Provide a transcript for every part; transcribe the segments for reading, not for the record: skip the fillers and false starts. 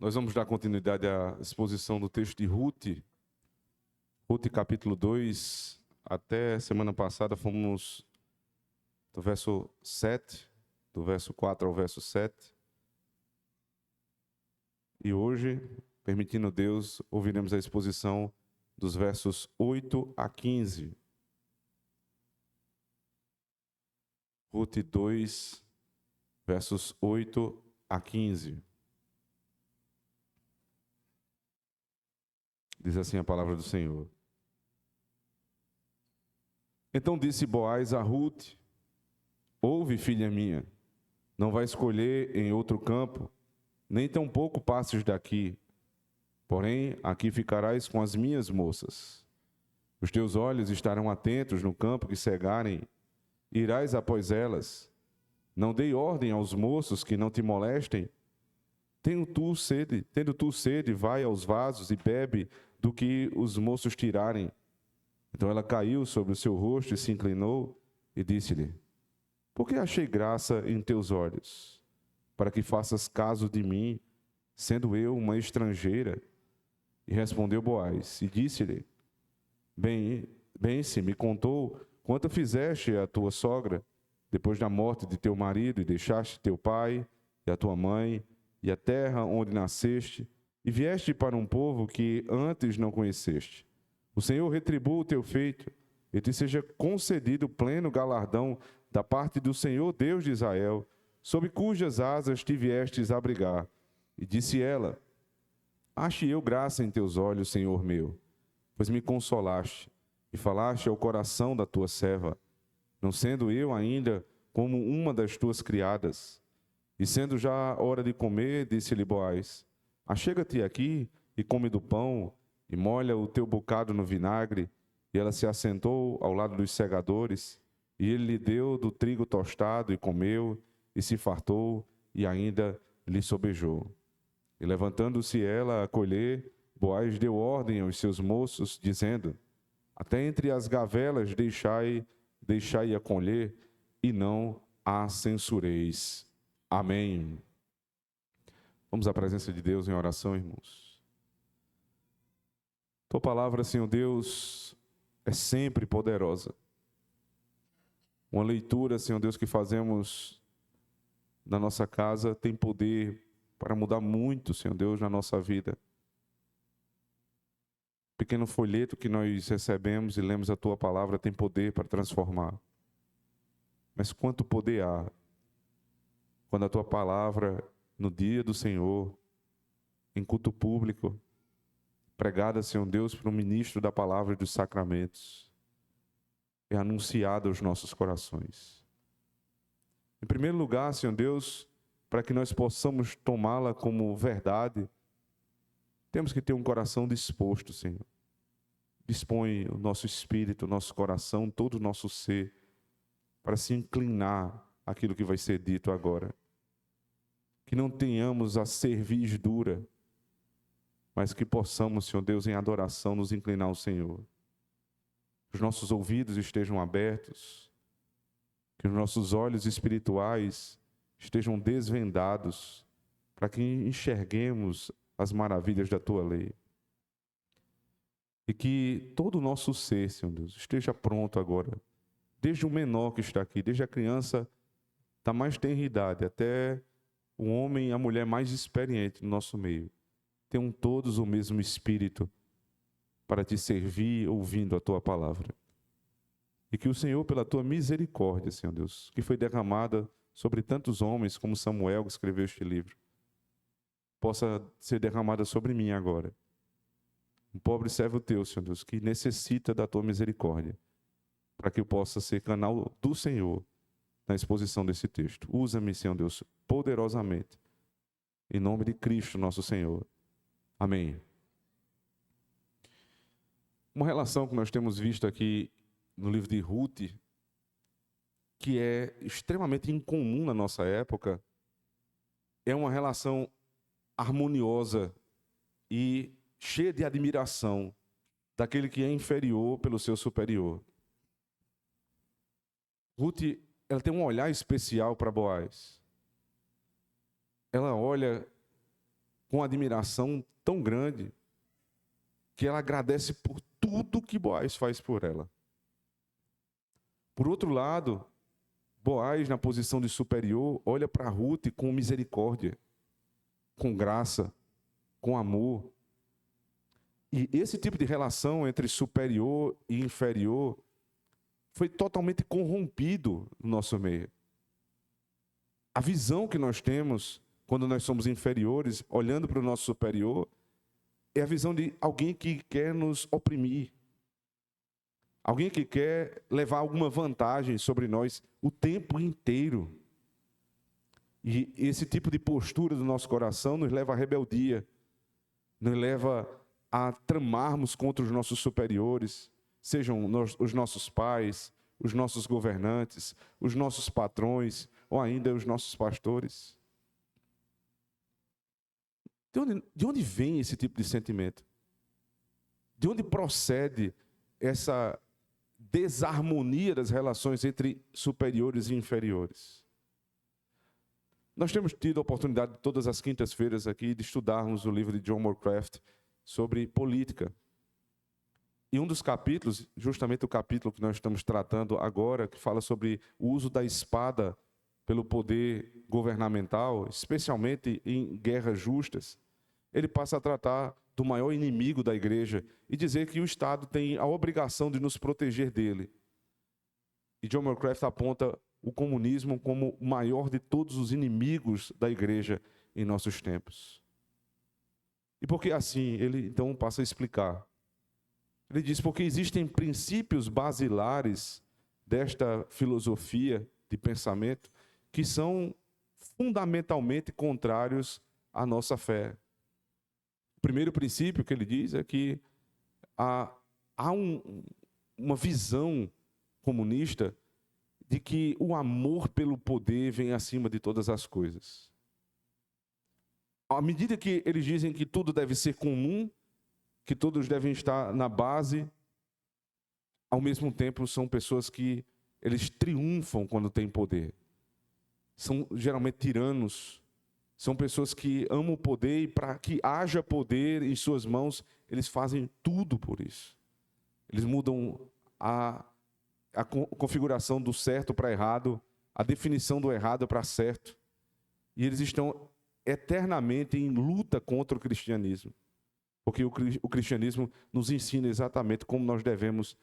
Nós vamos dar continuidade à exposição do texto de Ruth, capítulo 2. Até semana passada fomos do verso 7, do verso 4 ao verso 7. E hoje, permitindo Deus, ouviremos a exposição dos versos 8 a 15. Ruth 2, versos 8 a 15. Diz assim a palavra do Senhor. Então disse Boaz a Ruth: ouve, filha minha, não vai escolher em outro campo, nem tampouco passes daqui. Porém, aqui ficarás com as minhas moças. Os teus olhos estarão atentos no campo que cegarem, irás após elas. Não dei ordem aos moços que não te molestem. Tendo tu sede, vai aos vasos e bebe do que os moços tirarem. Então ela caiu sobre o seu rosto e se inclinou e disse-lhe: por que achei graça em teus olhos, para que faças caso de mim, sendo eu uma estrangeira? E respondeu Boaz e disse-lhe: bem se me contou quanto fizeste à tua sogra, depois da morte de teu marido, e deixaste teu pai e a tua mãe, e a terra onde nasceste, e vieste para um povo que antes não conheceste. O Senhor retribua o teu feito, e te seja concedido pleno galardão da parte do Senhor Deus de Israel, sob cujas asas te viestes abrigar. E disse ela: ache eu graça em teus olhos, Senhor meu, pois me consolaste, e falaste ao coração da tua serva, não sendo eu ainda como uma das tuas criadas. E sendo já hora de comer, disse-lhe Boaz: achega-te aqui e come do pão, e molha o teu bocado no vinagre. E ela se assentou ao lado dos segadores, e ele lhe deu do trigo tostado, e comeu, e se fartou, e ainda lhe sobejou. E levantando-se ela a colher, Boaz deu ordem aos seus moços, dizendo: até entre as gavelas deixai a colher, e não a censureis. Amém. Vamos à presença de Deus em oração, irmãos. Tua palavra, Senhor Deus, é sempre poderosa. Uma leitura, Senhor Deus, que fazemos na nossa casa tem poder para mudar muito, Senhor Deus, na nossa vida. O pequeno folheto que nós recebemos e lemos a Tua palavra tem poder para transformar. Mas quanto poder há quando a Tua palavra, no dia do Senhor, em culto público, pregada, Senhor Deus, por um ministro da palavra e dos sacramentos, é anunciada aos nossos corações. Em primeiro lugar, Senhor Deus, para que nós possamos tomá-la como verdade, temos que ter um coração disposto, Senhor. Dispõe o nosso espírito, o nosso coração, todo o nosso ser, para se inclinar àquilo que vai ser dito agora. Que não tenhamos a cerviz dura, mas que possamos, Senhor Deus, em adoração, nos inclinar ao Senhor. Os nossos ouvidos estejam abertos, que os nossos olhos espirituais estejam desvendados, para que enxerguemos as maravilhas da Tua lei. E que todo o nosso ser, Senhor Deus, esteja pronto agora, desde o menor que está aqui, desde a criança da mais tenra idade, até o homem e a mulher mais experiente no nosso meio, tenham todos o mesmo espírito para Te servir ouvindo a Tua palavra. E que o Senhor, pela Tua misericórdia, Senhor Deus, que foi derramada sobre tantos homens como Samuel, que escreveu este livro, possa ser derramada sobre mim agora. Um pobre servo Teu, Senhor Deus, que necessita da Tua misericórdia, para que eu possa ser canal do Senhor na exposição desse texto. Usa-me, Senhor Deus, poderosamente, em nome de Cristo, nosso Senhor. Amém. Uma relação que nós temos visto aqui no livro de Ruth, que é extremamente incomum na nossa época, é uma relação harmoniosa e cheia de admiração daquele que é inferior pelo seu superior. Ruth, ela tem um olhar especial para Boaz. Ela olha com admiração tão grande que ela agradece por tudo que Boaz faz por ela. Por outro lado, Boaz, na posição de superior, olha para Ruth com misericórdia, com graça, com amor. E esse tipo de relação entre superior e inferior foi totalmente corrompido no nosso meio. A visão que nós temos quando nós somos inferiores, olhando para o nosso superior, é a visão de alguém que quer nos oprimir. Alguém que quer levar alguma vantagem sobre nós o tempo inteiro. E esse tipo de postura do nosso coração nos leva à rebeldia, nos leva a tramarmos contra os nossos superiores, sejam os nossos pais, os nossos governantes, os nossos patrões, ou ainda os nossos pastores. De onde vem esse tipo de sentimento? De onde procede essa desarmonia das relações entre superiores e inferiores? Nós temos tido a oportunidade, todas as quintas-feiras aqui, de estudarmos o livro de John Morecraft sobre política. E um dos capítulos, justamente o capítulo que nós estamos tratando agora, que fala sobre o uso da espada pelo poder governamental, especialmente em guerras justas, ele passa a tratar do maior inimigo da igreja e dizer que o Estado tem a obrigação de nos proteger dele. E John Morecraft aponta o comunismo como o maior de todos os inimigos da igreja em nossos tempos. E por que assim? Ele então passa a explicar. Ele diz, porque existem princípios basilares desta filosofia de pensamento que são fundamentalmente contrários à nossa fé. O primeiro princípio que ele diz é que há uma visão comunista de que o amor pelo poder vem acima de todas as coisas. À medida que eles dizem que tudo deve ser comum, que todos devem estar na base, ao mesmo tempo são pessoas que eles triunfam quando têm poder. São geralmente tiranos, são pessoas que amam o poder e para que haja poder em suas mãos, eles fazem tudo por isso. Eles mudam a configuração do certo para errado, a definição do errado para certo. E eles estão eternamente em luta contra o cristianismo. Porque o cristianismo nos ensina exatamente como nós devemos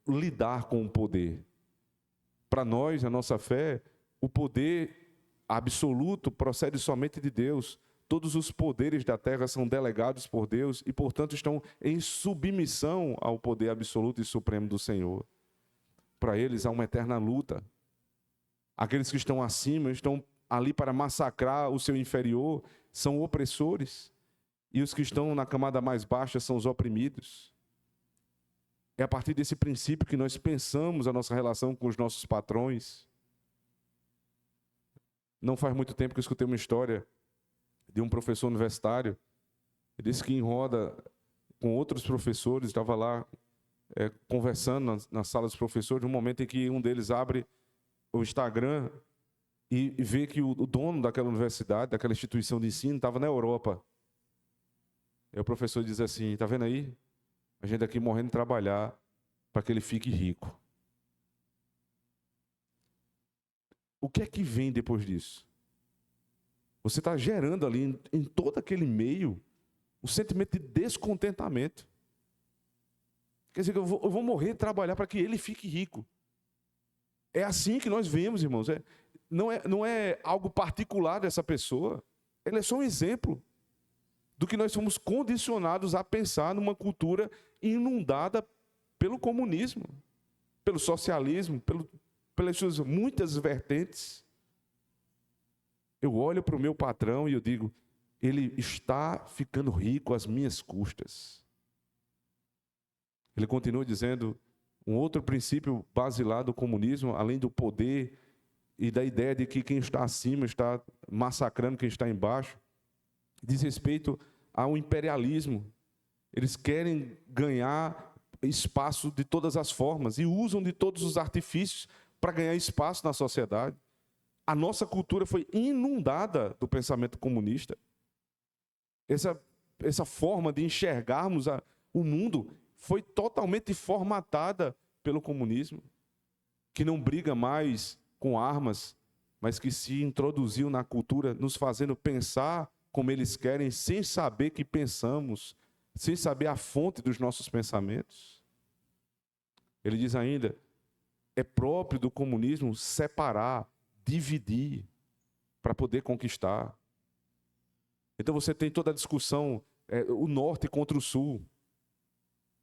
lidar com o poder. Para nós, a nossa fé, o poder absoluto procede somente de Deus. Todos os poderes da terra são delegados por Deus e, portanto, estão em submissão ao poder absoluto e supremo do Senhor. Para eles há uma eterna luta. Aqueles que estão acima estão ali para massacrar o seu inferior, são opressores. E os que estão na camada mais baixa são os oprimidos. É a partir desse princípio que nós pensamos a nossa relação com os nossos patrões. Não faz muito tempo que eu escutei uma história de um professor universitário. Ele disse que em roda com outros professores, estava lá conversando na sala dos professores, num momento em que um deles abre o Instagram e vê que o dono daquela universidade, daquela instituição de ensino, estava na Europa. E o professor diz assim, está vendo aí? A gente aqui morrendo de trabalhar para que ele fique rico. O que é que vem depois disso? Você está gerando ali em todo aquele meio um sentimento de descontentamento. Quer dizer, eu vou morrer de trabalhar para que ele fique rico. É assim que nós vemos, irmãos. Não é algo particular dessa pessoa. Ele é só um exemplo do que nós somos condicionados a pensar numa cultura inundada pelo comunismo, pelo socialismo, pelas suas muitas vertentes. Eu olho para o meu patrão e eu digo, ele está ficando rico às minhas custas. Ele continua dizendo, um outro princípio basilar do comunismo, além do poder e da ideia de que quem está acima está massacrando quem está embaixo, diz respeito ao imperialismo. Eles querem ganhar espaço de todas as formas e usam de todos os artifícios para ganhar espaço na sociedade. A nossa cultura foi inundada do pensamento comunista. essa forma de enxergarmos o mundo foi totalmente formatada pelo comunismo, que não briga mais com armas, mas que se introduziu na cultura, nos fazendo pensar como eles querem, sem saber que pensamos, sem saber a fonte dos nossos pensamentos. Ele diz ainda, é próprio do comunismo separar, dividir, para poder conquistar. Então você tem toda a discussão, o norte contra o sul,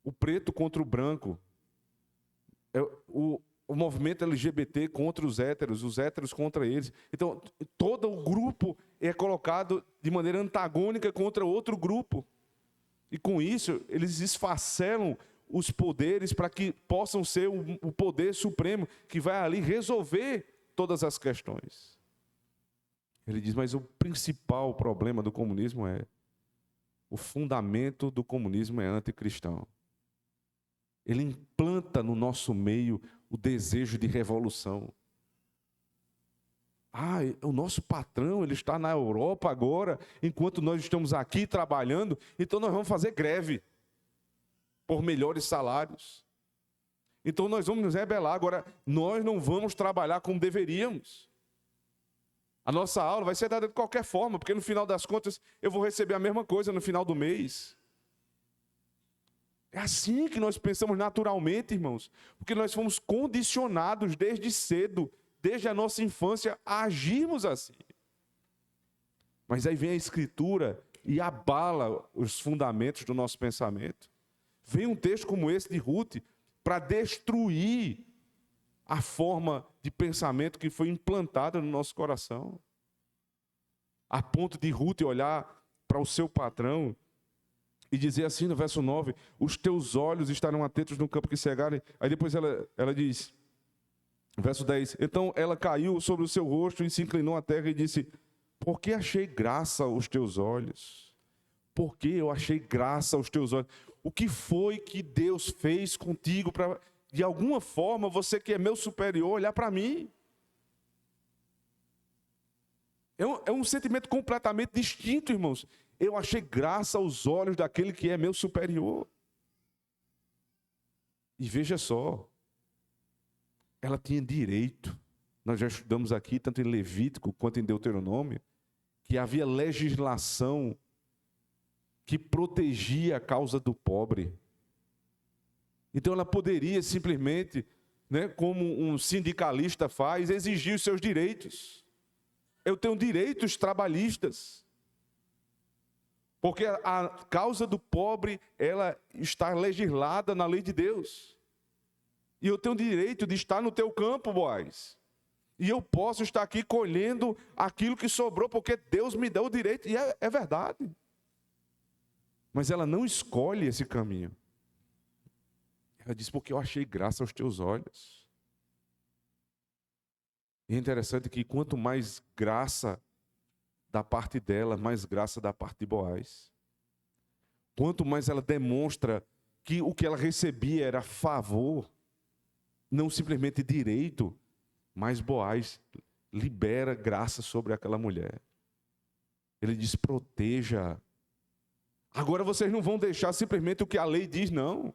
o preto contra o branco, o movimento LGBT contra os héteros contra eles. Então, todo o grupo é colocado de maneira antagônica contra outro grupo. E com isso, eles esfacelam os poderes para que possam ser o poder supremo que vai ali resolver todas as questões. Ele diz, mas o principal problema do comunismo o fundamento do comunismo é anticristão. Ele implanta no nosso meio o desejo de revolução. O nosso patrão, ele está na Europa agora, enquanto nós estamos aqui trabalhando, então nós vamos fazer greve por melhores salários. Então nós vamos nos rebelar. Agora, nós não vamos trabalhar como deveríamos. A nossa aula vai ser dada de qualquer forma, porque no final das contas eu vou receber a mesma coisa no final do mês. É assim que nós pensamos naturalmente, irmãos, porque nós fomos condicionados desde cedo, desde a nossa infância, a agirmos assim. Mas aí vem a Escritura e abala os fundamentos do nosso pensamento. Vem um texto como esse de Ruth para destruir a forma de pensamento que foi implantada no nosso coração. A ponto de Ruth olhar para o seu patrão e dizer assim no verso 9, os teus olhos estarão atentos no campo que cegarem. Aí depois ela diz, verso 10, então ela caiu sobre o seu rosto e se inclinou à terra e disse, por que achei graça aos teus olhos? Por que eu achei graça aos teus olhos? O que foi que Deus fez contigo para, de alguma forma, você que é meu superior, olhar para mim? É um sentimento completamente distinto, irmãos. Eu achei graça aos olhos daquele que é meu superior. E veja só, ela tinha direito. Nós já estudamos aqui, tanto em Levítico quanto em Deuteronômio, que havia legislação que protegia a causa do pobre. Então ela poderia simplesmente, como um sindicalista faz, exigir os seus direitos. Eu tenho direitos trabalhistas. Porque a causa do pobre, ela está legislada na lei de Deus. E eu tenho direito de estar no teu campo, Boaz. E eu posso estar aqui colhendo aquilo que sobrou, porque Deus me deu o direito. E é verdade. Mas ela não escolhe esse caminho. Ela diz, porque eu achei graça aos teus olhos. E é interessante que quanto mais graça da parte dela, mais graça da parte de Boaz. Quanto mais ela demonstra que o que ela recebia era favor, não simplesmente direito, mais Boaz libera graça sobre aquela mulher. Ele diz, proteja. Agora vocês não vão deixar simplesmente o que a lei diz, não.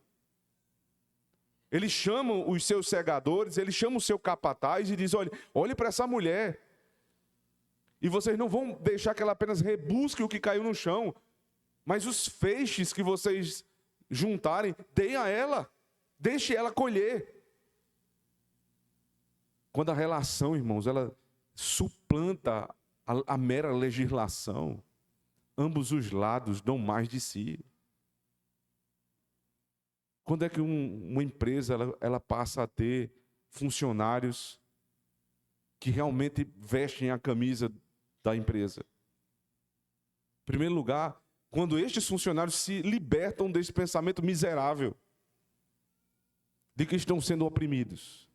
Eles chamam os seus segadores, eles chamam o seu capataz e dizem, olhe para essa mulher. E vocês não vão deixar que ela apenas rebusque o que caiu no chão, mas os feixes que vocês juntarem, deem a ela, deixe ela colher. Quando a relação, irmãos, ela suplanta a mera legislação, ambos os lados dão mais de si. Quando é que uma empresa ela passa a ter funcionários que realmente vestem a camisa da empresa? Em primeiro lugar, quando estes funcionários se libertam desse pensamento miserável de que estão sendo oprimidos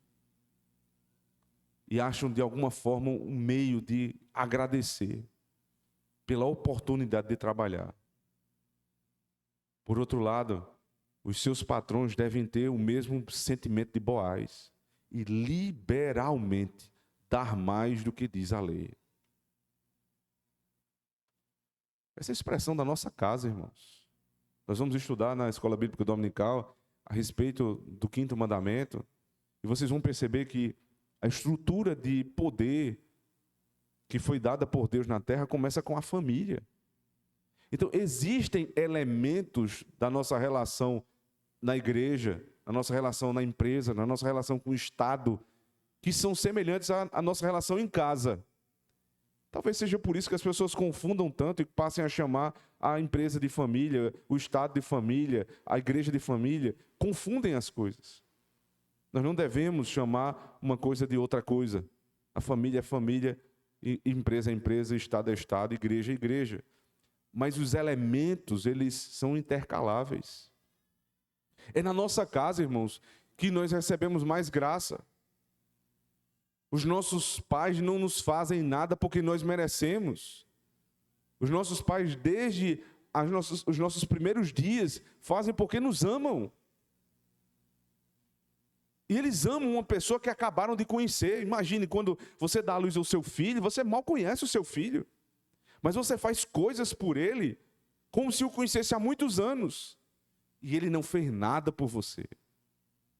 e acham de alguma forma um meio de agradecer pela oportunidade de trabalhar. Por outro lado, os seus patrões devem ter o mesmo sentimento de Boaz e liberalmente dar mais do que diz a lei. Essa é a expressão da nossa casa, irmãos. Nós vamos estudar na Escola Bíblica Dominical a respeito do 5º mandamento, e vocês vão perceber que a estrutura de poder que foi dada por Deus na terra começa com a família. Então, existem elementos da nossa relação na igreja, na nossa relação na empresa, na nossa relação com o Estado, que são semelhantes à nossa relação em casa. Talvez seja por isso que as pessoas confundam tanto e passem a chamar a empresa de família, o Estado de família, a igreja de família. Confundem as coisas. Nós não devemos chamar uma coisa de outra coisa. A família é família, empresa é empresa, Estado é Estado, igreja é igreja. Mas os elementos, eles são intercaláveis. É na nossa casa, irmãos, que nós recebemos mais graça. Os nossos pais não nos fazem nada porque nós merecemos. Os nossos pais, desde os nossos primeiros dias, fazem porque nos amam. E eles amam uma pessoa que acabaram de conhecer. Imagine, quando você dá à luz ao seu filho, você mal conhece o seu filho. Mas você faz coisas por ele, como se o conhecesse há muitos anos. E ele não fez nada por você.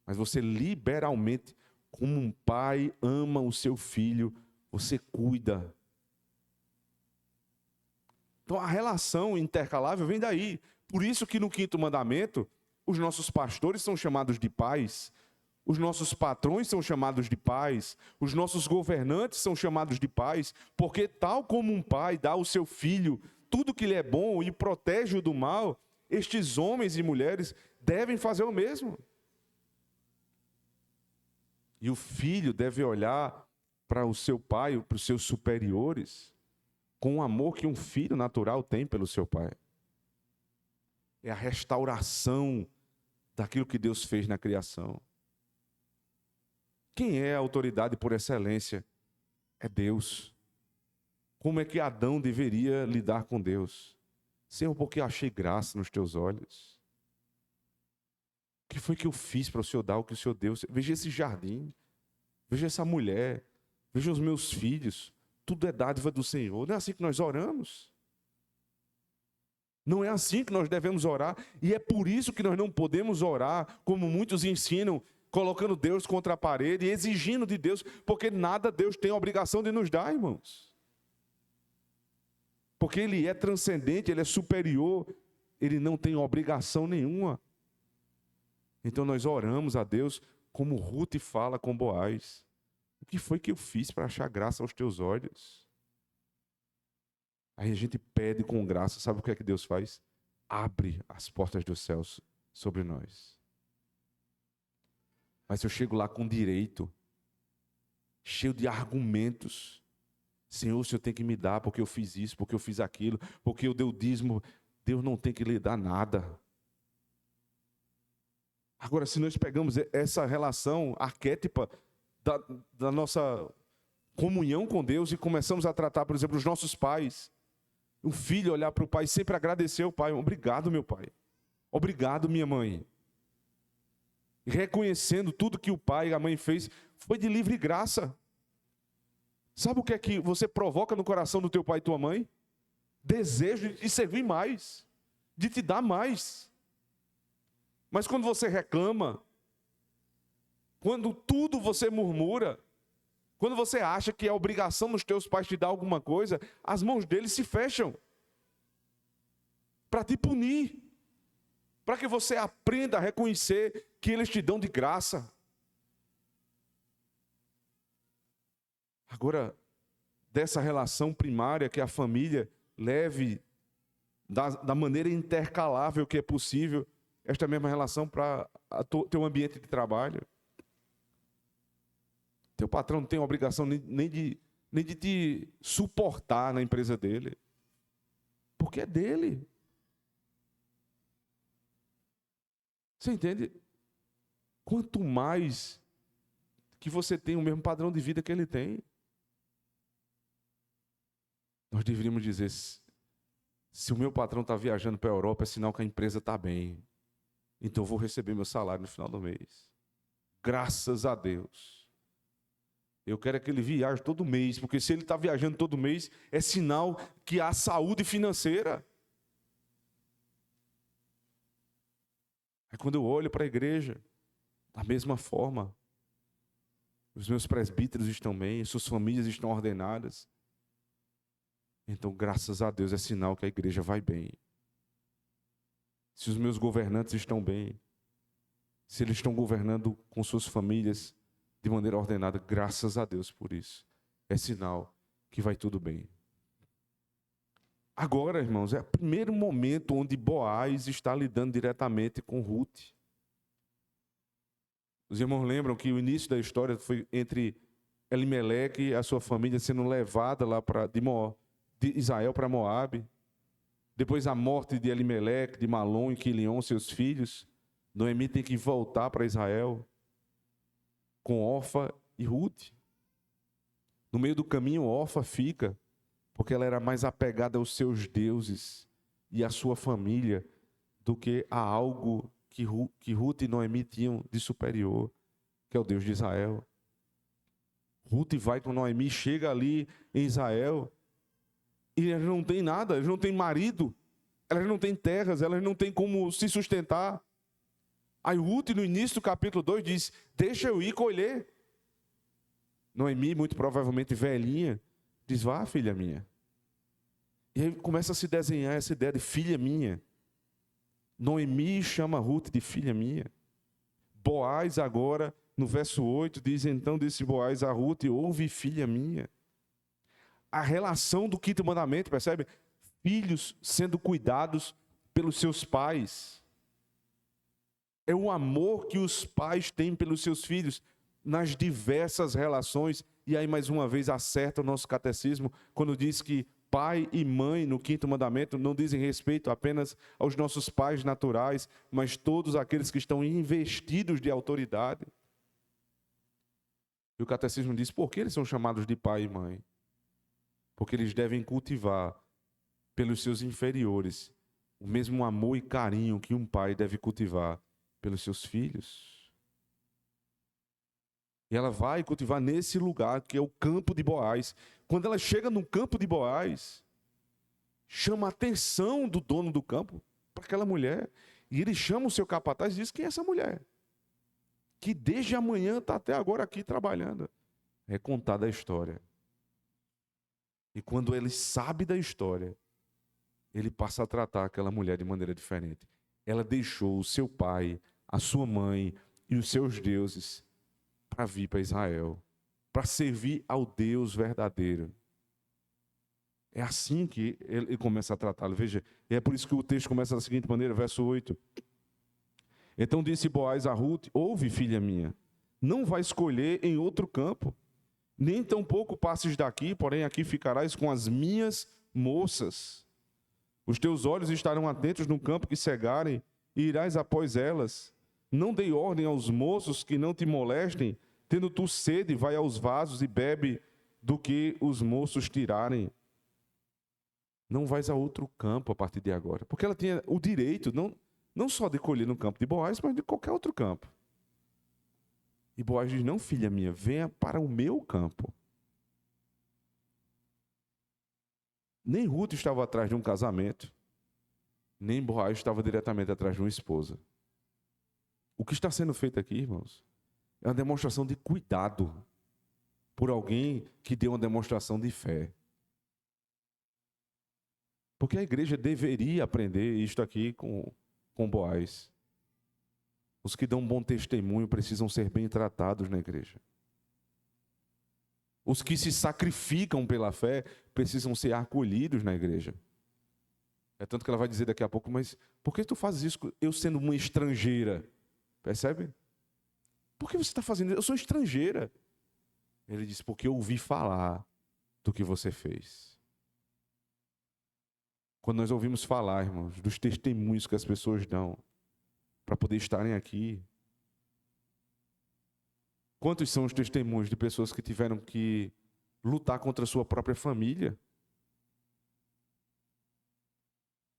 Mas você liberalmente, como um pai ama o seu filho, você cuida. Então a relação intercalável vem daí. Por isso que no 5º mandamento, os nossos pastores são chamados de pais, os nossos patrões são chamados de pais, os nossos governantes são chamados de pais, porque tal como um pai dá ao seu filho tudo que lhe é bom e protege-o do mal, estes homens e mulheres devem fazer o mesmo. E o filho deve olhar para o seu pai, para os seus superiores, com o amor que um filho natural tem pelo seu pai. É a restauração daquilo que Deus fez na criação. Quem é a autoridade por excelência? É Deus. Como é que Adão deveria lidar com Deus? Senhor, porque eu achei graça nos teus olhos. O que foi que eu fiz para o Senhor dar o que o Senhor deu? Veja esse jardim, veja essa mulher, veja os meus filhos. Tudo é dádiva do Senhor. Não é assim que nós oramos? Não é assim que nós devemos orar. E é por isso que nós não podemos orar, como muitos ensinam, colocando Deus contra a parede e exigindo de Deus, porque nada Deus tem a obrigação de nos dar, irmãos. Porque Ele é transcendente, Ele é superior, Ele não tem obrigação nenhuma. Então nós oramos a Deus como Ruth fala com Boaz. O que foi que eu fiz para achar graça aos teus olhos? Aí a gente pede com graça, sabe o que é que Deus faz? Abre as portas dos céus sobre nós. Mas eu chego lá com direito, cheio de argumentos. Senhor, o Senhor tem que me dar porque eu fiz isso, porque eu fiz aquilo, porque eu dei o dízimo. Deus não tem que lhe dar nada. Agora, se nós pegamos essa relação arquétipa da nossa comunhão com Deus e começamos a tratar, por exemplo, os nossos pais, o filho olhar para o pai e sempre agradecer ao pai. Obrigado, meu pai. Obrigado, minha mãe. E reconhecendo tudo que o pai e a mãe fez, foi de livre graça. Sabe o que é que você provoca no coração do teu pai e tua mãe? Desejo de servir mais, de te dar mais. Mas quando você reclama, quando tudo você murmura, quando você acha que é obrigação dos teus pais te dar alguma coisa, as mãos deles se fecham para te punir, para que você aprenda a reconhecer que eles te dão de graça. Agora, dessa relação primária que a família leve da maneira intercalável que é possível, esta mesma relação para teu ambiente de trabalho. Teu patrão não tem obrigação nem de te suportar na empresa dele, porque é dele. Você entende? Quanto mais que você tem o mesmo padrão de vida que ele tem, nós deveríamos dizer, se o meu patrão está viajando para a Europa, é sinal que a empresa está bem. Então eu vou receber meu salário no final do mês. Graças a Deus. Eu quero que ele viaje todo mês, porque se ele está viajando todo mês, é sinal que há saúde financeira. Aí quando eu olho para a igreja, da mesma forma, os meus presbíteros estão bem, suas famílias estão ordenadas. Então, graças a Deus, é sinal que a igreja vai bem. Se os meus governantes estão bem, se eles estão governando com suas famílias de maneira ordenada, graças a Deus por isso. É sinal que vai tudo bem. Agora, irmãos, é o primeiro momento onde Boaz está lidando diretamente com Ruth. Os irmãos lembram que o início da história foi entre Elimeleque e a sua família sendo levada lá de Israel para Moabe. Depois a morte de Elimeleque, de Malom e Quilion, seus filhos. Noemi tem que voltar para Israel com Orfa e Ruth. No meio do caminho, Orfa fica, porque ela era mais apegada aos seus deuses e à sua família do que a algo que Ruth e Noemi tinham de superior, que é o Deus de Israel. Ruth vai com Noemi, chega ali em Israel, e elas não têm nada, elas não têm marido, elas não têm terras, elas não têm como se sustentar. Aí Ruth, no início do capítulo 2, diz, deixa eu ir colher. Noemi, muito provavelmente velhinha, diz, vá, filha minha. E aí começa a se desenhar essa ideia de filha minha. Noemi chama Ruth de filha minha. Boaz agora, no verso 8, diz, então disse Boaz a Ruth, ouve, filha minha. A relação do quinto mandamento, percebe? Filhos sendo cuidados pelos seus pais. É o amor que os pais têm pelos seus filhos nas diversas relações. E aí, mais uma vez, acerta o nosso catecismo quando diz que pai e mãe, no quinto mandamento, não dizem respeito apenas aos nossos pais naturais, mas todos aqueles que estão investidos de autoridade. E o catecismo diz, por que eles são chamados de pai e mãe? Porque eles devem cultivar pelos seus inferiores o mesmo amor e carinho que um pai deve cultivar pelos seus filhos. E ela vai cultivar nesse lugar, que é o campo de Boaz. Quando ela chega no campo de Boaz, chama a atenção do dono do campo para aquela mulher. E ele chama o seu capataz e diz, quem é essa mulher? Que desde amanhã está até agora aqui trabalhando. É contada a história. E quando ele sabe da história, ele passa a tratar aquela mulher de maneira diferente. Ela deixou o seu pai, a sua mãe e os seus deuses para vir para Israel, para servir ao Deus verdadeiro. É assim que ele começa a tratá-lo. Veja, e é por isso que o texto começa da seguinte maneira, verso 8. Então disse Boaz a Ruth, ouve, filha minha, não vais colher em outro campo, nem tampouco passes daqui, porém aqui ficarás com as minhas moças. Os teus olhos estarão atentos no campo que cegarem, e irás após elas. Não dei ordem aos moços que não te molestem, tendo tu sede, vai aos vasos e bebe do que os moços tirarem. Não vais a outro campo a partir de agora. Porque ela tinha o direito, não só de colher no campo de Boaz, mas de qualquer outro campo. E Boaz diz, não, filha minha, venha para o meu campo. Nem Ruth estava atrás de um casamento, nem Boaz estava diretamente atrás de uma esposa. O que está sendo feito aqui, irmãos, é uma demonstração de cuidado por alguém que deu uma demonstração de fé. Porque a igreja deveria aprender isto aqui com Boaz. Os que dão um bom testemunho precisam ser bem tratados na igreja. Os que se sacrificam pela fé precisam ser acolhidos na igreja. É tanto que ela vai dizer daqui a pouco, mas por que tu fazes isso eu sendo uma estrangeira? Percebe? Por que você está fazendo isso? Eu sou estrangeira. Ele diz, porque eu ouvi falar do que você fez. Quando nós ouvimos falar, irmãos, dos testemunhos que as pessoas dão para poder estarem aqui. Quantos são os testemunhos de pessoas que tiveram que lutar contra a sua própria família?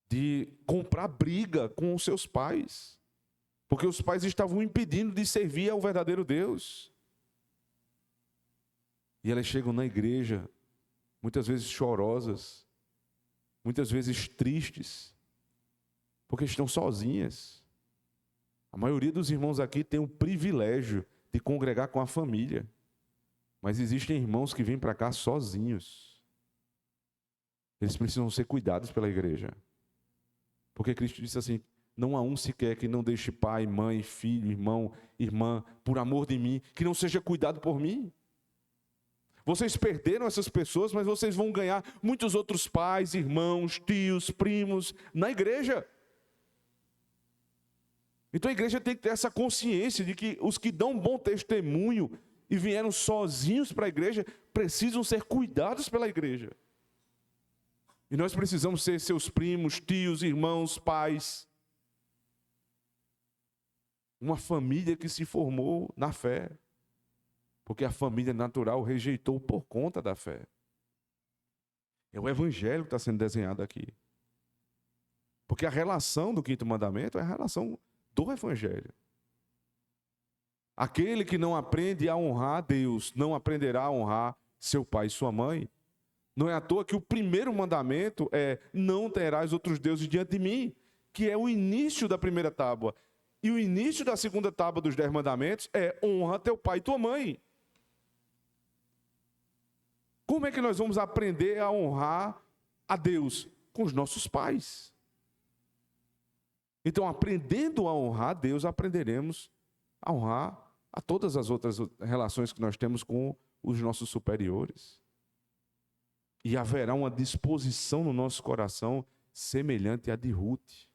De comprar briga com os seus pais. Porque os pais estavam impedindo de servir ao verdadeiro Deus. E elas chegam na igreja, muitas vezes chorosas, muitas vezes tristes, porque estão sozinhas. A maioria dos irmãos aqui tem o privilégio de congregar com a família, mas existem irmãos que vêm para cá sozinhos. Eles precisam ser cuidados pela igreja, porque Cristo disse assim: não há um sequer que não deixe pai, mãe, filho, irmão, irmã, por amor de mim, que não seja cuidado por mim. Vocês perderam essas pessoas, mas vocês vão ganhar muitos outros pais, irmãos, tios, primos na igreja. Então a igreja tem que ter essa consciência de que os que dão bom testemunho e vieram sozinhos para a igreja precisam ser cuidados pela igreja. E nós precisamos ser seus primos, tios, irmãos, pais. Uma família que se formou na fé, porque a família natural rejeitou por conta da fé. É o evangelho que está sendo desenhado aqui. Porque a relação do quinto mandamento é a relação do evangelho. Aquele que não aprende a honrar Deus, não aprenderá a honrar seu pai e sua mãe. Não é à toa que o primeiro mandamento é: não terás outros deuses diante de mim, que é o início da primeira tábua. E o início da segunda tábua dos 10 mandamentos é: honra teu pai e tua mãe. Como é que nós vamos aprender a honrar a Deus? Com os nossos pais. Então, aprendendo a honrar a Deus, aprenderemos a honrar a todas as outras relações que nós temos com os nossos superiores. E haverá uma disposição no nosso coração semelhante à de Ruth.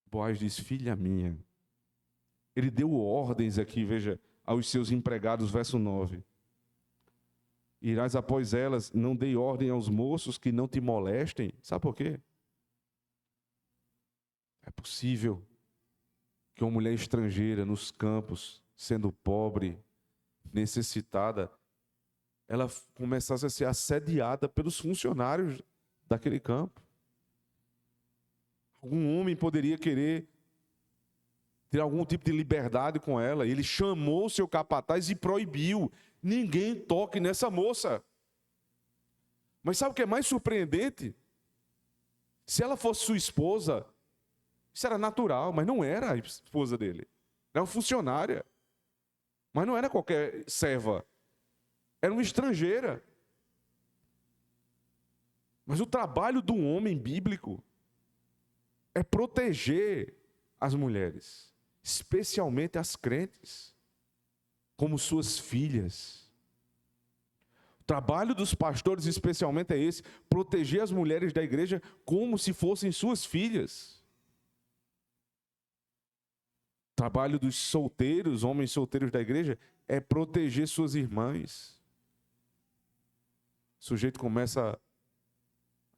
Boaz diz: filha minha. Ele deu ordens aqui, veja, aos seus empregados, verso 9. Irás após elas, não dei ordem aos moços que não te molestem. Sabe por quê? É possível que uma mulher estrangeira nos campos, sendo pobre, necessitada, ela começasse a ser assediada pelos funcionários daquele campo. Algum homem poderia querer ter algum tipo de liberdade com ela. Ele chamou o seu capataz e proibiu: ninguém toque nessa moça. Mas sabe o que é mais surpreendente? Se ela fosse sua esposa, isso era natural, mas não era a esposa dele. Era uma funcionária. Mas não era qualquer serva. Era uma estrangeira. Mas o trabalho do homem bíblico é proteger as mulheres, especialmente as crentes, como suas filhas. O trabalho dos pastores, especialmente, é esse: proteger as mulheres da igreja como se fossem suas filhas. O trabalho dos solteiros, homens solteiros da igreja, é proteger suas irmãs. O sujeito começa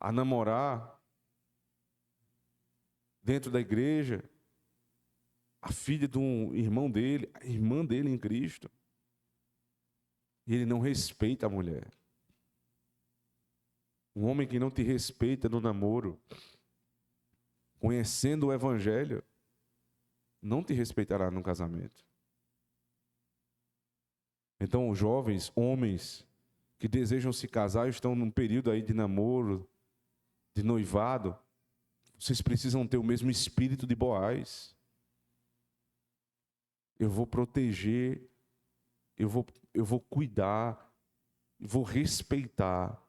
a namorar dentro da igreja a filha de um irmão dele, a irmã dele em Cristo. E ele não respeita a mulher. Um homem que não te respeita no namoro, conhecendo o evangelho, não te respeitará no casamento. Então, os jovens, homens que desejam se casar, estão num período aí de namoro, de noivado, vocês precisam ter o mesmo espírito de Boaz. Eu vou proteger, eu vou cuidar, vou respeitar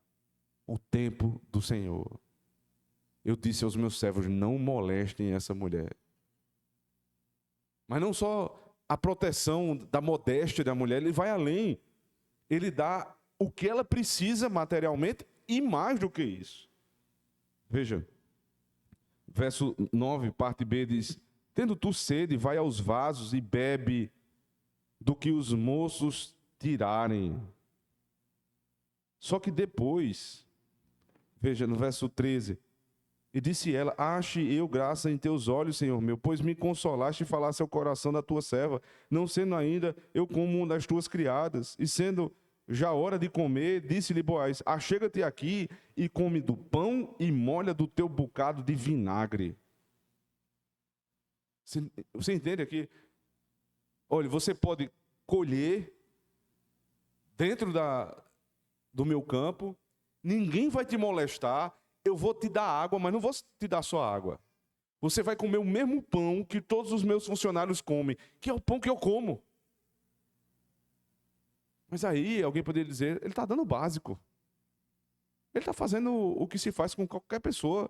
o tempo do Senhor. Eu disse aos meus servos: não molestem essa mulher. Mas não só a proteção da modéstia da mulher, ele vai além. Ele dá o que ela precisa materialmente e mais do que isso. Veja, verso 9, parte B, diz: tendo tu sede, vai aos vasos e bebe do que os moços tirarem. Só que depois, veja no verso 13, e disse ela: ache eu graça em teus olhos, Senhor meu, pois me consolaste e falaste ao coração da tua serva, não sendo ainda eu como uma das tuas criadas. E sendo já hora de comer, disse-lhe Boaz: achega-te aqui e come do pão e molha do teu bocado de vinagre. Você entende aqui? Olha, você pode colher dentro do meu campo, ninguém vai te molestar, eu vou te dar água, mas não vou te dar só água. Você vai comer o mesmo pão que todos os meus funcionários comem, que é o pão que eu como. Mas aí alguém poderia dizer, ele está dando o básico. Ele está fazendo o que se faz com qualquer pessoa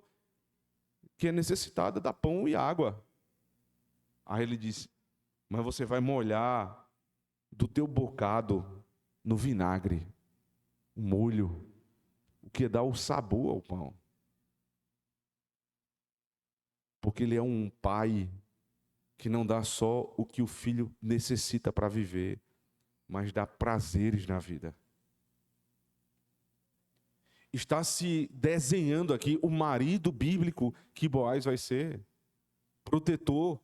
que é necessitada, dar pão e água. Aí ele disse, mas você vai molhar do teu bocado no vinagre, o molho, o que dá o sabor ao pão. Porque ele é um pai que não dá só o que o filho necessita para viver, mas dá prazeres na vida. Está se desenhando aqui o marido bíblico que Boaz vai ser. Protetor.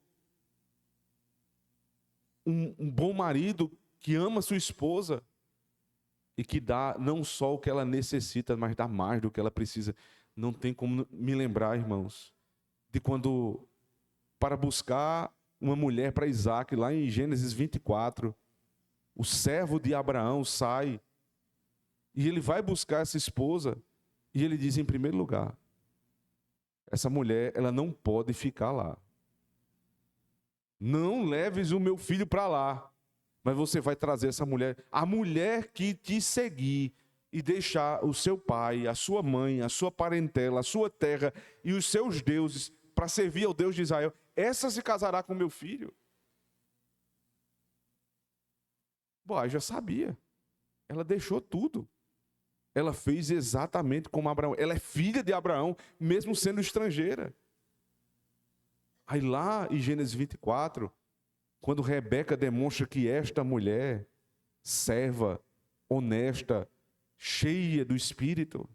Um bom marido que ama sua esposa e que dá não só o que ela necessita, mas dá mais do que ela precisa. Não tem como me lembrar, irmãos, de quando, para buscar uma mulher para Isaac, lá em Gênesis 24, o servo de Abraão sai e ele vai buscar essa esposa e ele diz, em primeiro lugar, essa mulher, ela não pode ficar lá. Não leves o meu filho para lá, mas você vai trazer essa mulher, a mulher que te seguir e deixar o seu pai, a sua mãe, a sua parentela, a sua terra e os seus deuses para servir ao Deus de Israel, essa se casará com meu filho. Boaz já sabia. Ela deixou tudo. Ela fez exatamente como Abraão. Ela é filha de Abraão, mesmo sendo estrangeira. Aí lá em Gênesis 24, quando Rebeca demonstra que esta mulher, serva, honesta, cheia do Espírito,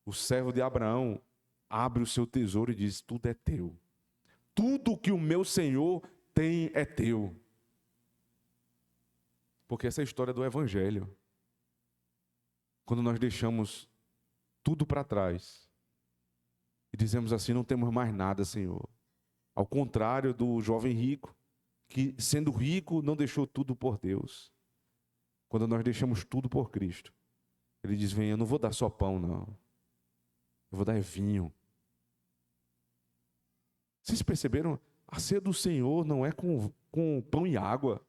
o servo de Abraão abre o seu tesouro e diz, tudo é teu. Tudo que o meu Senhor tem é teu. Porque essa é a história do Evangelho. Quando nós deixamos tudo para trás e dizemos assim, não temos mais nada, Senhor. Ao contrário do jovem rico, que sendo rico não deixou tudo por Deus. Quando nós deixamos tudo por Cristo, ele diz, vem, eu não vou dar só pão, não. Eu vou dar vinho. Vocês perceberam? A ceia do Senhor não é com pão e água.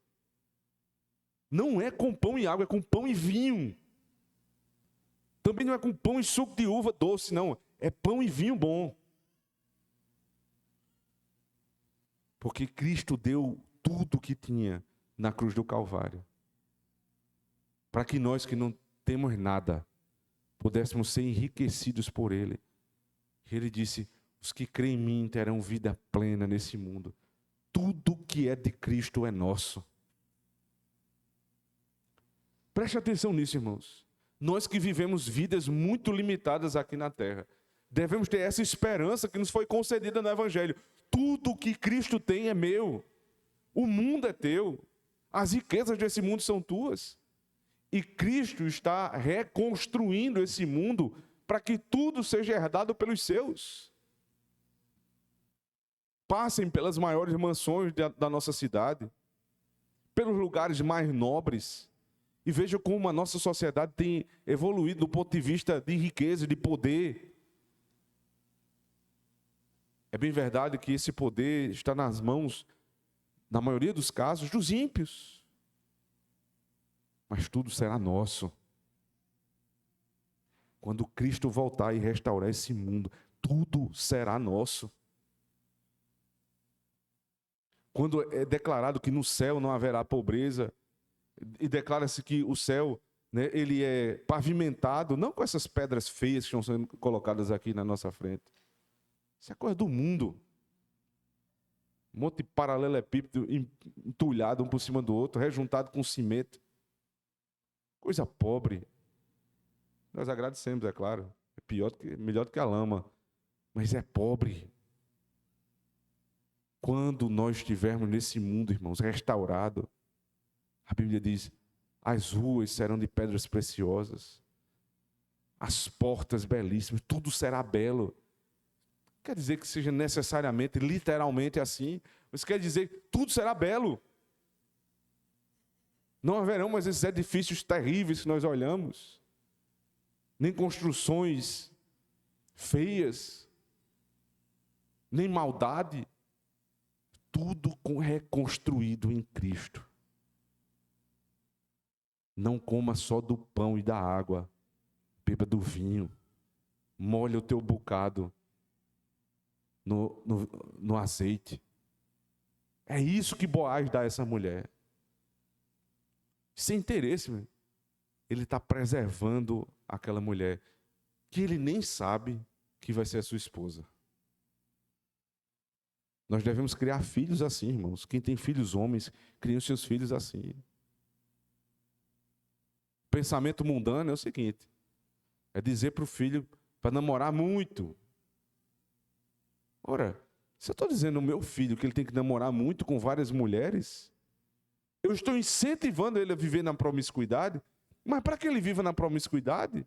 Não é com pão e água, é com pão e vinho. Também não é com pão e suco de uva doce, não. É pão e vinho bom. Porque Cristo deu tudo o que tinha na cruz do Calvário. Para que nós que não temos nada, pudéssemos ser enriquecidos por Ele. Ele disse, os que creem em mim terão vida plena nesse mundo. Tudo que é de Cristo é nosso. Preste atenção nisso, irmãos. Nós que vivemos vidas muito limitadas aqui na terra, devemos ter essa esperança que nos foi concedida no Evangelho. Tudo que Cristo tem é meu. O mundo é teu. As riquezas desse mundo são tuas. E Cristo está reconstruindo esse mundo para que tudo seja herdado pelos seus. Passem pelas maiores mansões da nossa cidade, pelos lugares mais nobres, e vejam como a nossa sociedade tem evoluído do ponto de vista de riqueza, de poder. É bem verdade que esse poder está nas mãos, na maioria dos casos, dos ímpios. Mas tudo será nosso. Quando Cristo voltar e restaurar esse mundo, tudo será nosso. Quando é declarado que no céu não haverá pobreza, e declara-se que o céu, né, ele é pavimentado, não com essas pedras feias que estão sendo colocadas aqui na nossa frente. Isso é coisa do mundo. Um monte de paralelepípedo entulhado um por cima do outro, rejuntado com cimento. Coisa pobre. Nós agradecemos, é claro. É melhor do que a lama. Mas é pobre. Quando nós estivermos nesse mundo, irmãos, restaurado, a Bíblia diz, as ruas serão de pedras preciosas, as portas belíssimas, tudo será belo. Quer dizer que seja necessariamente, literalmente assim, mas quer dizer que tudo será belo. Não haverão mais esses edifícios terríveis que nós olhamos, nem construções feias, nem maldade. Tudo reconstruído em Cristo. Não coma só do pão e da água, beba do vinho, molhe o teu bocado no azeite. É isso que Boaz dá a essa mulher. Sem interesse, meu. Ele está preservando aquela mulher que ele nem sabe que vai ser a sua esposa. Nós devemos criar filhos assim, irmãos. Quem tem filhos homens, cria os seus filhos assim. O pensamento mundano é o seguinte: é dizer para o filho para namorar muito. Ora, se eu estou dizendo ao meu filho que ele tem que namorar muito com várias mulheres, eu estou incentivando ele a viver na promiscuidade, mas para que ele viva na promiscuidade,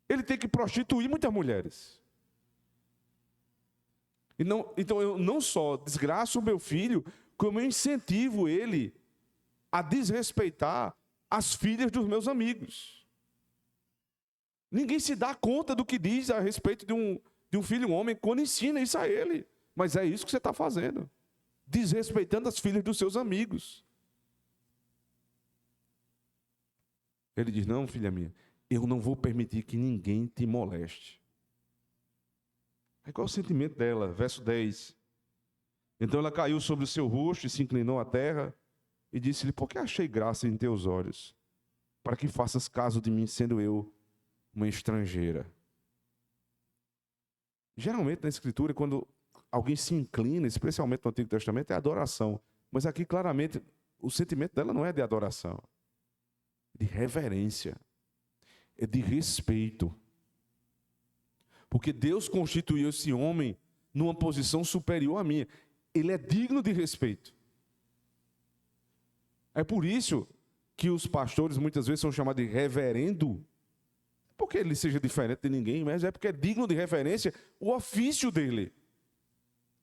ele tem que prostituir muitas mulheres. Então eu não só desgraço o meu filho, como eu incentivo ele a desrespeitar as filhas dos meus amigos. Ninguém se dá conta do que diz a respeito de um filho homem quando ensina isso a ele. Mas é isso que você está fazendo. Desrespeitando as filhas dos seus amigos. Ele diz: não, filha minha, eu não vou permitir que ninguém te moleste. Aí qual é o sentimento dela? Verso 10. Então ela caiu sobre o seu rosto e se inclinou à terra e disse-lhe: por que achei graça em teus olhos, para que faças caso de mim, sendo eu uma estrangeira? Geralmente na Escritura, quando alguém se inclina, especialmente no Antigo Testamento, é adoração. Mas aqui claramente o sentimento dela não é de adoração, de reverência, é de respeito. Porque Deus constituiu esse homem numa posição superior à minha. Ele é digno de respeito. É por isso que os pastores muitas vezes são chamados de reverendo. Porque ele seja diferente de ninguém, mas é porque é digno de reverência o ofício dele,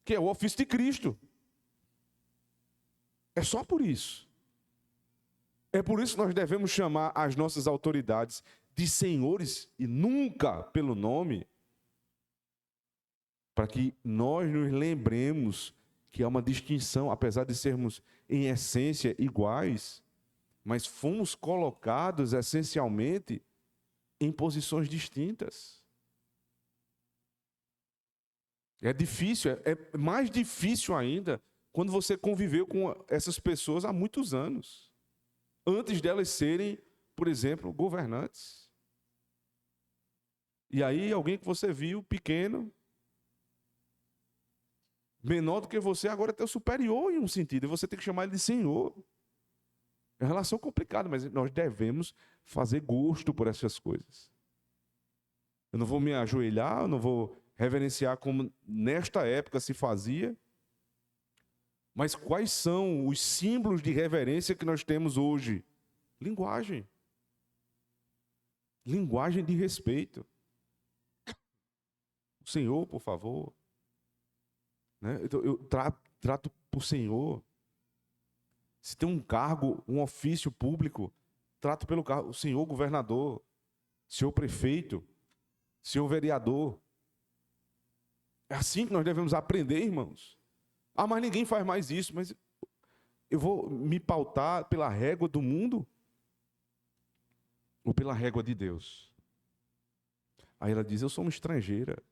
que é o ofício de Cristo. É só por isso. É por isso que nós devemos chamar as nossas autoridades de senhores e nunca pelo nome, para que nós nos lembremos que há uma distinção, apesar de sermos em essência iguais, mas fomos colocados essencialmente em posições distintas. É difícil, é mais difícil ainda quando você conviveu com essas pessoas há muitos anos, antes delas serem, por exemplo, governantes. E aí alguém que você viu pequeno, menor do que você, agora é teu superior em um sentido, e você tem que chamar ele de senhor. É uma relação complicada, mas nós devemos fazer gosto por essas coisas. Eu não vou me ajoelhar, eu não vou reverenciar como nesta época se fazia, mas quais são os símbolos de reverência que nós temos hoje? Linguagem. Linguagem de respeito. O Senhor, por favor. Né? Eu trato por Senhor. Se tem um cargo, um ofício público, trato pelo cargo. O senhor governador, senhor prefeito, senhor vereador. É assim que nós devemos aprender, irmãos. Ah, mas ninguém faz mais isso. Mas eu vou me pautar pela régua do mundo ou pela régua de Deus? Aí ela diz: eu sou uma estrangeira.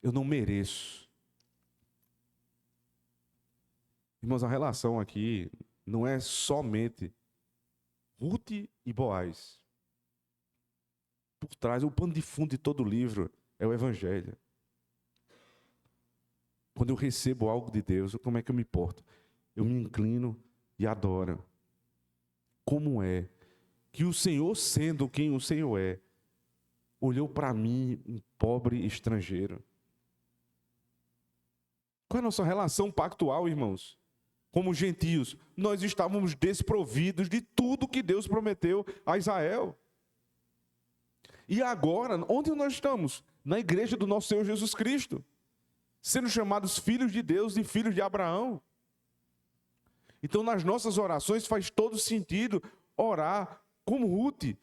Eu não mereço. Irmãos, a relação aqui não é somente Ruth e Boaz. Por trás, o pano de fundo de todo o livro é o Evangelho. Quando eu recebo algo de Deus, como é que eu me porto? Eu me inclino e adoro. Como é que o Senhor, sendo quem o Senhor é, olhou para mim, um pobre estrangeiro? Qual é a nossa relação pactual, irmãos? Como gentios, nós estávamos desprovidos de tudo que Deus prometeu a Israel. E agora, onde nós estamos? Na igreja do nosso Senhor Jesus Cristo, sendo chamados filhos de Deus e filhos de Abraão. Então, nas nossas orações faz todo sentido orar como Ruth.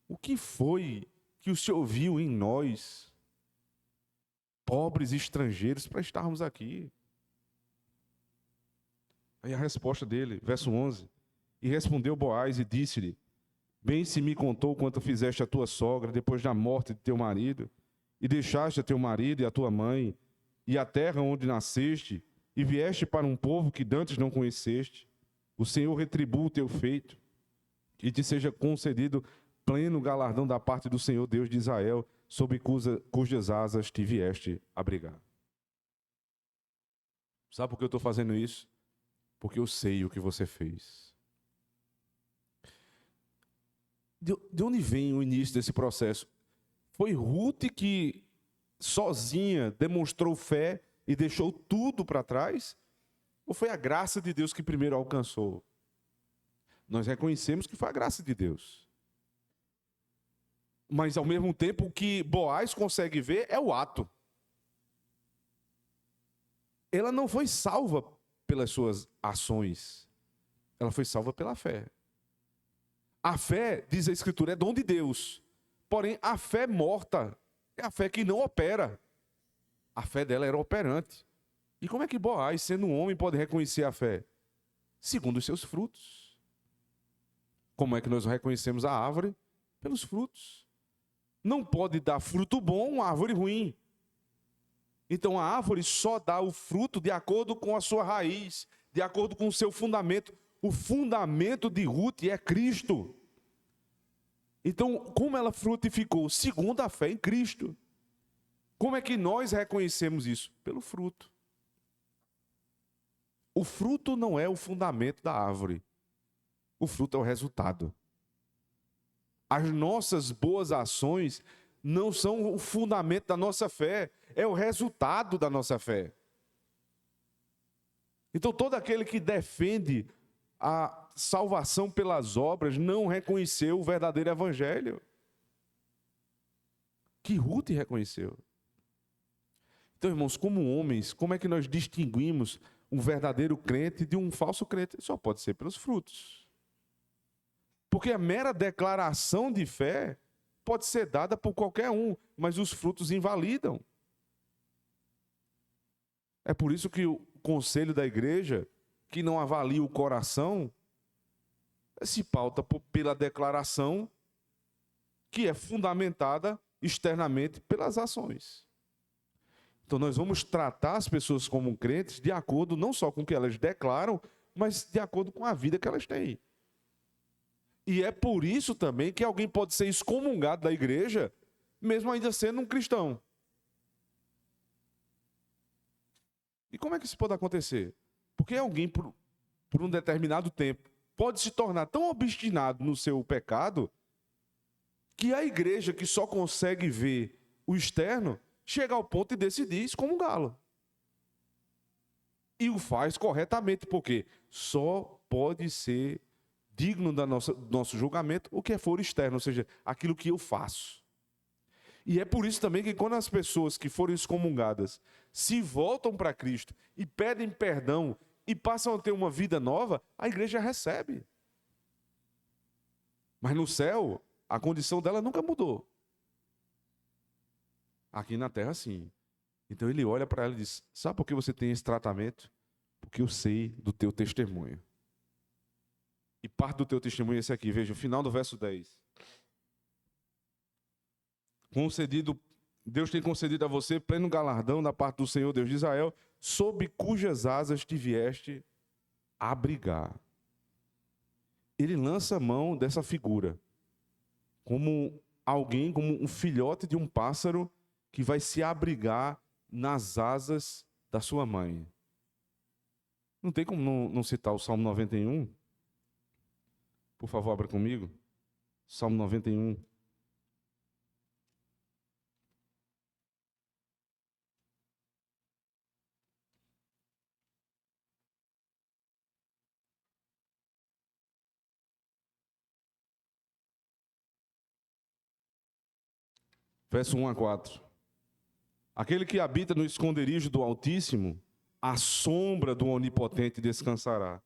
O que foi que o Senhor viu em nós, pobres estrangeiros, para estarmos aqui? Aí a resposta dele, verso 11. E respondeu Boaz e disse-lhe: bem se me contou quanto fizeste a tua sogra depois da morte de teu marido, e deixaste a teu marido e a tua mãe, e a terra onde nasceste, e vieste para um povo que dantes não conheceste. O Senhor retribua o teu feito, e te seja concedido pleno galardão da parte do Senhor Deus de Israel, sob cujas asas te vieste abrigar. Sabe por que eu estou fazendo isso? Porque eu sei o que você fez. De onde vem o início desse processo? Foi Ruth que sozinha demonstrou fé e deixou tudo para trás? Ou foi a graça de Deus que primeiro alcançou? Nós reconhecemos que foi a graça de Deus. Mas, ao mesmo tempo, o que Boaz consegue ver é o ato. Ela não foi salva pelas suas ações. Ela foi salva pela fé. A fé, diz a Escritura, é dom de Deus. Porém, a fé morta é a fé que não opera. A fé dela era operante. E como é que Boaz, sendo um homem, pode reconhecer a fé? Segundo os seus frutos. Como é que nós reconhecemos a árvore? Pelos frutos. Não pode dar fruto bom uma árvore ruim. Então a árvore só dá o fruto de acordo com a sua raiz, de acordo com o seu fundamento. O fundamento de Ruth é Cristo. Então, como ela frutificou? Segundo a fé em Cristo. Como é que nós reconhecemos isso? Pelo fruto. O fruto não é o fundamento da árvore. O fruto é o resultado. As nossas boas ações não são o fundamento da nossa fé, é o resultado da nossa fé. Então, todo aquele que defende a salvação pelas obras não reconheceu o verdadeiro evangelho, que Ruth reconheceu. Então, irmãos, como homens, como é que nós distinguimos um verdadeiro crente de um falso crente? Só pode ser pelos frutos. Porque a mera declaração de fé pode ser dada por qualquer um, mas os frutos invalidam. É por isso que o conselho da igreja, que não avalia o coração, se pauta pela declaração que é fundamentada externamente pelas ações. Então nós vamos tratar as pessoas como crentes de acordo não só com o que elas declaram, mas de acordo com a vida que elas têm. E é por isso também que alguém pode ser excomungado da igreja, mesmo ainda sendo um cristão. E como é que isso pode acontecer? Porque alguém, por um determinado tempo, pode se tornar tão obstinado no seu pecado, que a igreja, que só consegue ver o externo, chega ao ponto de decidir excomungá-lo. E o faz corretamente, porque só pode ser digno do nosso julgamento o que for externo, ou seja, aquilo que eu faço. E é por isso também que quando as pessoas que foram excomungadas se voltam para Cristo e pedem perdão e passam a ter uma vida nova, a igreja recebe. Mas no céu, a condição dela nunca mudou. Aqui na terra, sim. Então ele olha para ela e diz: sabe por que você tem esse tratamento? Porque eu sei do teu testemunho. E parte do teu testemunho é esse aqui, veja, o final do verso 10. Deus tem concedido a você pleno galardão da parte do Senhor Deus de Israel, sob cujas asas te vieste abrigar. Ele lança a mão dessa figura, como alguém, como um filhote de um pássaro que vai se abrigar nas asas da sua mãe. Não tem como não citar o Salmo 91? Por favor, abra comigo. Salmo 91. Verso 1 a 4. Aquele que habita no esconderijo do Altíssimo, à sombra do Onipotente descansará.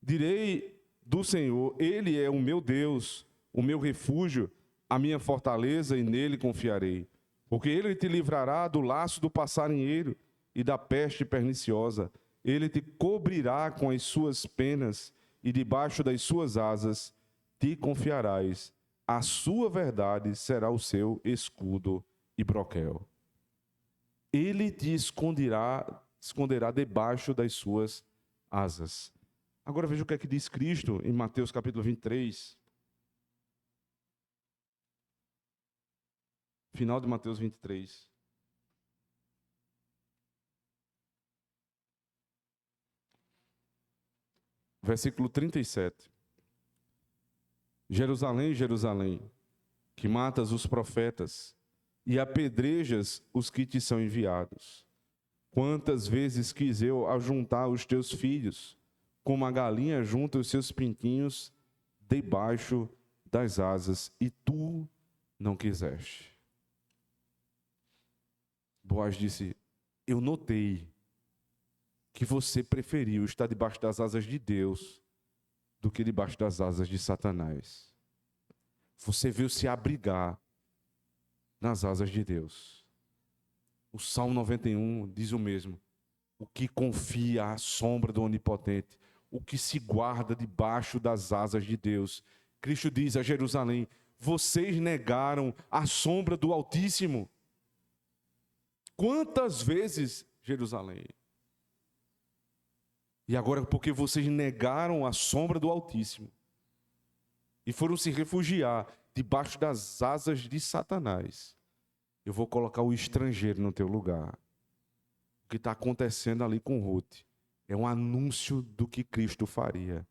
Direi do Senhor, Ele é o meu Deus, o meu refúgio, a minha fortaleza, e nele confiarei. Porque Ele te livrará do laço do passarinheiro e da peste perniciosa. Ele te cobrirá com as suas penas, e debaixo das suas asas te confiarás. A sua verdade será o seu escudo e broquel. Ele te esconderá debaixo das suas asas. Agora veja o que é que diz Cristo em Mateus capítulo 23. Final de Mateus 23. Versículo 37. Jerusalém, Jerusalém, que matas os profetas e apedrejas os que te são enviados. Quantas vezes quis eu ajuntar os teus filhos, como a galinha junta os seus pintinhos debaixo das asas, e tu não quiseste. Boaz disse: eu notei que você preferiu estar debaixo das asas de Deus do que debaixo das asas de Satanás. Você veio se abrigar nas asas de Deus. O Salmo 91 diz o mesmo. O que confia à sombra do Onipotente, o que se guarda debaixo das asas de Deus. Cristo diz a Jerusalém: vocês negaram a sombra do Altíssimo. Quantas vezes, Jerusalém? E agora, porque vocês negaram a sombra do Altíssimo e foram se refugiar debaixo das asas de Satanás, eu vou colocar o estrangeiro no teu lugar. O que está acontecendo ali com Ruth é um anúncio do que Cristo faria.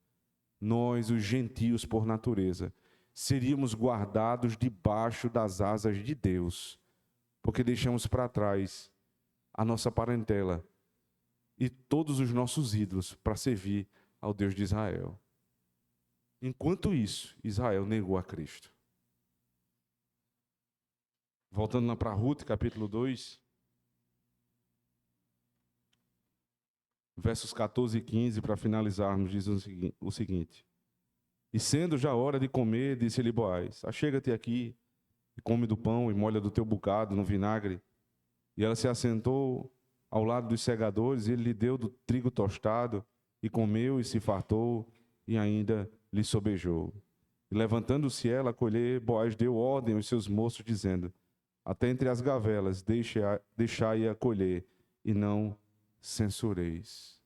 Nós, os gentios por natureza, seríamos guardados debaixo das asas de Deus, porque deixamos para trás a nossa parentela e todos os nossos ídolos para servir ao Deus de Israel. Enquanto isso, Israel negou a Cristo. Voltando lá para Ruth, capítulo 2, versos 14 e 15, para finalizarmos, diz o seguinte: e sendo já hora de comer, disse-lhe Boaz: achega-te aqui, e come do pão, e molha do teu bocado no vinagre. E ela se assentou ao lado dos segadores, e ele lhe deu do trigo tostado, e comeu e se fartou, e ainda lhe sobejou. E levantando-se ela a colher, Boaz deu ordem aos seus moços, dizendo: até entre as gavelas deixai-a colher, e não censureis.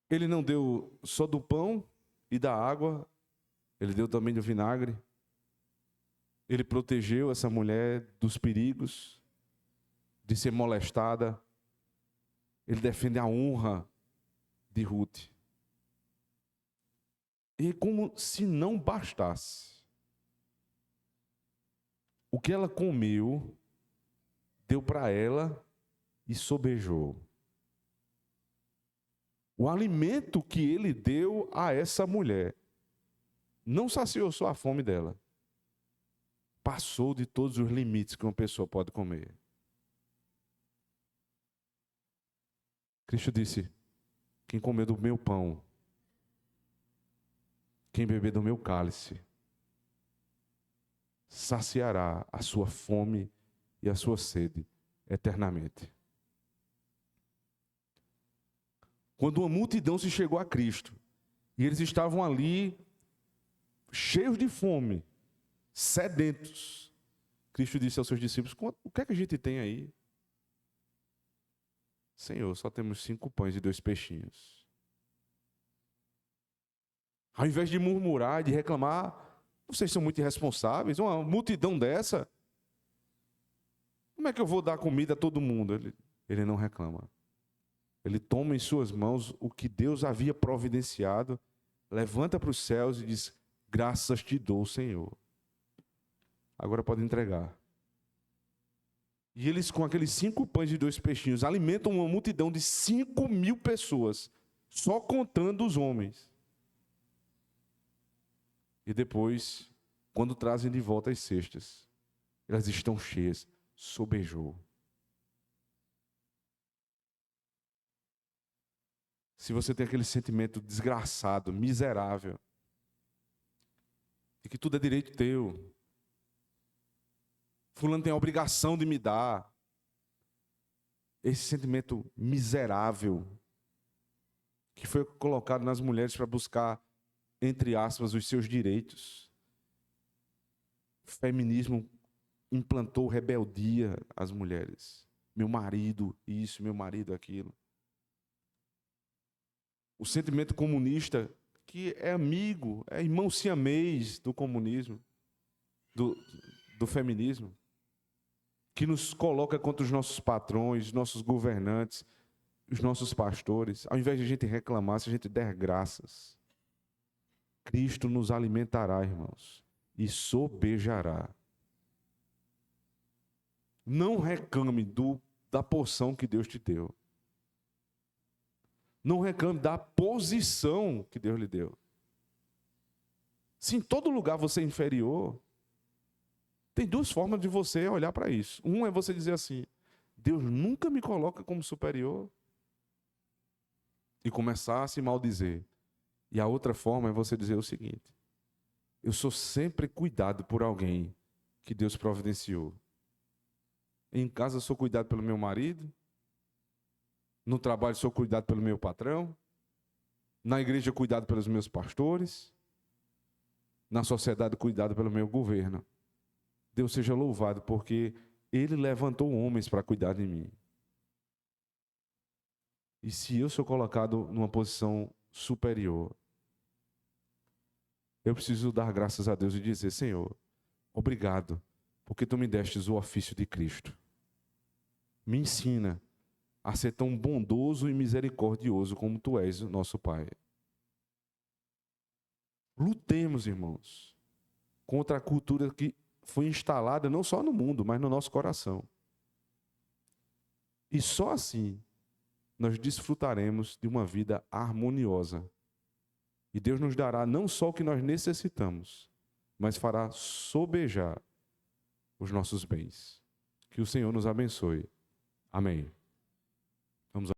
Ele não deu só do pão e da água, ele deu também do vinagre. Ele protegeu essa mulher dos perigos de ser molestada. Ele defende a honra de Ruth. E como se não bastasse, o que ela comeu, deu para ela e sobejou. O alimento que ele deu a essa mulher não saciou só a fome dela. Passou de todos os limites que uma pessoa pode comer. Cristo disse: quem comer do meu pão, quem beber do meu cálice, saciará a sua fome e a sua sede eternamente. Quando uma multidão se chegou a Cristo, e eles estavam ali, cheios de fome, sedentos, Cristo disse aos seus discípulos: o que é que a gente tem aí? Senhor, só temos 5 pães e 2 peixinhos. Ao invés de murmurar, de reclamar: vocês são muito irresponsáveis, uma multidão dessa, como é que eu vou dar comida a todo mundo? Ele não reclama. Ele toma em suas mãos o que Deus havia providenciado, levanta para os céus e diz: graças te dou, Senhor. Agora pode entregar. E eles, com aqueles 5 pães e 2 peixinhos, alimentam uma multidão de 5.000 pessoas, só contando os homens. E depois, quando trazem de volta as cestas, elas estão cheias, sobejou. Se você tem aquele sentimento desgraçado, miserável, de que tudo é direito teu, fulano tem a obrigação de me dar, esse sentimento miserável que foi colocado nas mulheres para buscar, entre aspas, os seus direitos. O feminismo implantou rebeldia às mulheres. Meu marido isso, meu marido aquilo. O sentimento comunista, que é amigo, é irmão siamês do comunismo, do feminismo, que nos coloca contra os nossos patrões, nossos governantes, os nossos pastores. Ao invés de a gente reclamar, se a gente der graças, Cristo nos alimentará, irmãos, e sobejará. Não reclame da porção que Deus te deu. Não reclame da posição que Deus lhe deu. Se em todo lugar você é inferior, tem duas formas de você olhar para isso. Um é você dizer assim: Deus nunca me coloca como superior, e começar a se maldizer. E a outra forma é você dizer o seguinte: eu sou sempre cuidado por alguém que Deus providenciou. Em casa sou cuidado pelo meu marido, no trabalho sou cuidado pelo meu patrão, na igreja cuidado pelos meus pastores, na sociedade cuidado pelo meu governo. Deus seja louvado, porque Ele levantou homens para cuidar de mim. E se eu sou colocado numa posição superior, eu preciso dar graças a Deus e dizer: Senhor, obrigado, porque Tu me destes o ofício de Cristo. Me ensina a ser tão bondoso e misericordioso como Tu és, nosso Pai. Lutemos, irmãos, contra a cultura que foi instalada não só no mundo, mas no nosso coração. E só assim nós desfrutaremos de uma vida harmoniosa. E Deus nos dará não só o que nós necessitamos, mas fará sobejar os nossos bens. Que o Senhor nos abençoe. Amém.